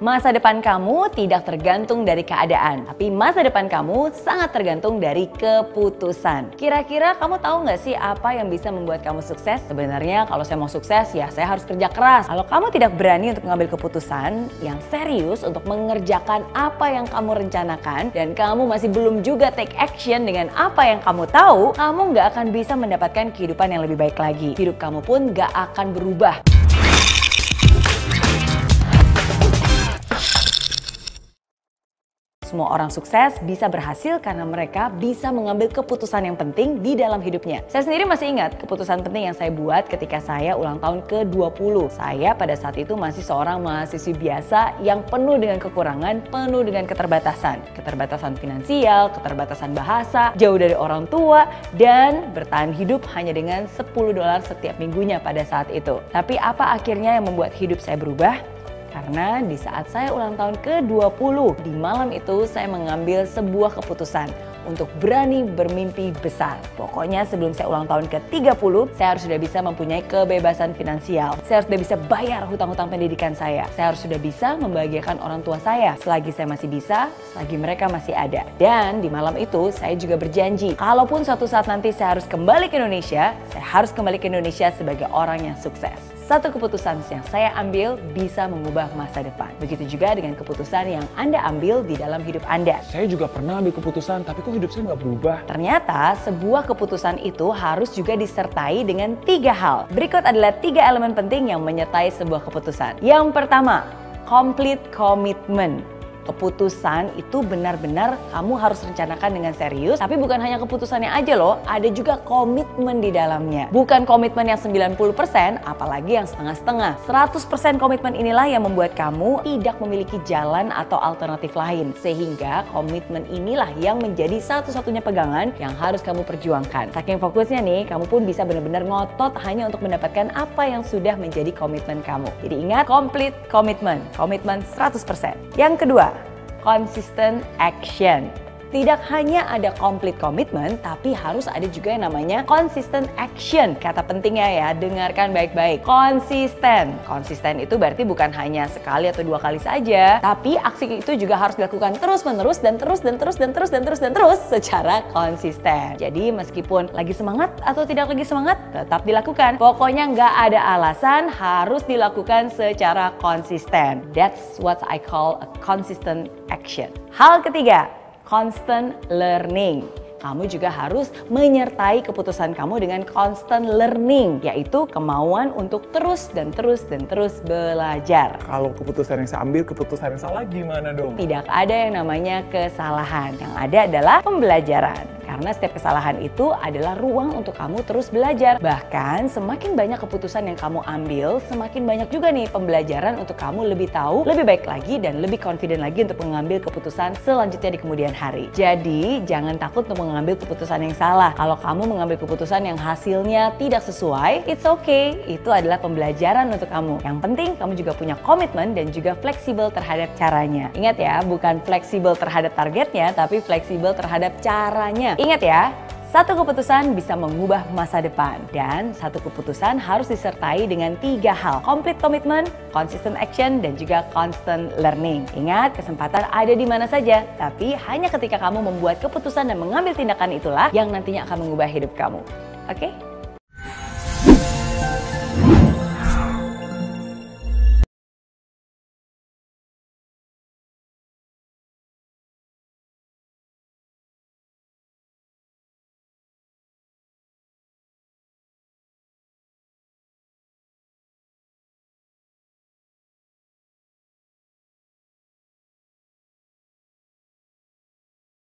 Masa depan kamu tidak tergantung dari keadaan, tapi masa depan kamu sangat tergantung dari keputusan. Kira-kira kamu tahu nggak sih apa yang bisa membuat kamu sukses? Sebenarnya kalau saya mau sukses ya saya harus kerja keras. Kalau kamu tidak berani untuk mengambil keputusan yang serius untuk mengerjakan apa yang kamu rencanakan dan kamu masih belum juga take action dengan apa yang kamu tahu, kamu nggak akan bisa mendapatkan kehidupan yang lebih baik lagi. Hidup kamu pun nggak akan berubah. Semua orang sukses bisa berhasil karena mereka bisa mengambil keputusan yang penting di dalam hidupnya. Saya sendiri masih ingat keputusan penting yang saya buat ketika saya ulang tahun ke-20. Saya pada saat itu masih seorang mahasiswi biasa yang penuh dengan kekurangan, penuh dengan keterbatasan. Keterbatasan finansial, keterbatasan bahasa, jauh dari orang tua, dan bertahan hidup hanya dengan $10 setiap minggunya pada saat itu. Tapi apa akhirnya yang membuat hidup saya berubah? Karena di saat saya ulang tahun ke-20, di malam itu saya mengambil sebuah keputusan untuk berani bermimpi besar. Pokoknya sebelum saya ulang tahun ke-30, saya harus sudah bisa mempunyai kebebasan finansial. Saya harus sudah bisa bayar hutang-hutang pendidikan saya. Saya harus sudah bisa membahagiakan orang tua saya. Selagi saya masih bisa, selagi mereka masih ada. Dan di malam itu saya juga berjanji, kalaupun suatu saat nanti saya harus kembali ke Indonesia, saya harus kembali ke Indonesia sebagai orang yang sukses. Satu keputusan yang saya ambil bisa mengubah masa depan. Begitu juga dengan keputusan yang Anda ambil di dalam hidup Anda. Saya juga pernah ambil keputusan, tapi kok hidup saya nggak berubah? Ternyata sebuah keputusan itu harus juga disertai dengan 3 hal. Berikut adalah 3 elemen penting yang menyertai sebuah keputusan. Yang pertama, complete commitment. Keputusan itu benar-benar kamu harus rencanakan dengan serius, tapi bukan hanya keputusannya aja loh, ada juga komitmen di dalamnya. Bukan komitmen yang 90%, apalagi yang setengah-setengah. 100% komitmen inilah yang membuat kamu tidak memiliki jalan atau alternatif lain. Sehingga komitmen inilah yang menjadi satu-satunya pegangan yang harus kamu perjuangkan. Saking fokusnya nih, kamu pun bisa benar-benar ngotot hanya untuk mendapatkan apa yang sudah menjadi komitmen kamu. Jadi ingat, complete commitment, komitmen 100%. Yang kedua, consistent action. Tidak hanya ada complete commitment, tapi harus ada juga yang namanya consistent action. Kata pentingnya ya, dengarkan baik-baik. Konsisten. Konsisten itu berarti bukan hanya sekali atau 2 kali saja, tapi aksi itu juga harus dilakukan terus-menerus dan terus secara konsisten. Jadi meskipun lagi semangat atau tidak lagi semangat, tetap dilakukan. Pokoknya nggak ada alasan, harus dilakukan secara konsisten. That's what I call a consistent action. Hal ketiga, constant learning. Kamu juga harus menyertai keputusan kamu dengan constant learning, yaitu kemauan untuk terus belajar. Kalau keputusan yang saya ambil, keputusan yang salah gimana dong? Tidak ada yang namanya kesalahan, yang ada adalah pembelajaran. Karena setiap kesalahan itu adalah ruang untuk kamu terus belajar. Bahkan semakin banyak keputusan yang kamu ambil, semakin banyak juga nih pembelajaran untuk kamu lebih tahu, lebih baik lagi, dan lebih confident lagi untuk mengambil keputusan selanjutnya di kemudian hari. Jadi jangan takut untuk mengambil keputusan yang salah. Kalau kamu mengambil keputusan yang hasilnya tidak sesuai, it's okay. Itu adalah pembelajaran untuk kamu. Yang penting kamu juga punya komitmen dan juga fleksibel terhadap caranya. Ingat ya, bukan fleksibel terhadap targetnya, tapi fleksibel terhadap caranya. Ingat ya, satu keputusan bisa mengubah masa depan, dan satu keputusan harus disertai dengan 3 hal: complete commitment, consistent action, dan juga constant learning. Ingat, kesempatan ada di mana saja, tapi hanya ketika kamu membuat keputusan dan mengambil tindakan itulah yang nantinya akan mengubah hidup kamu. Oke?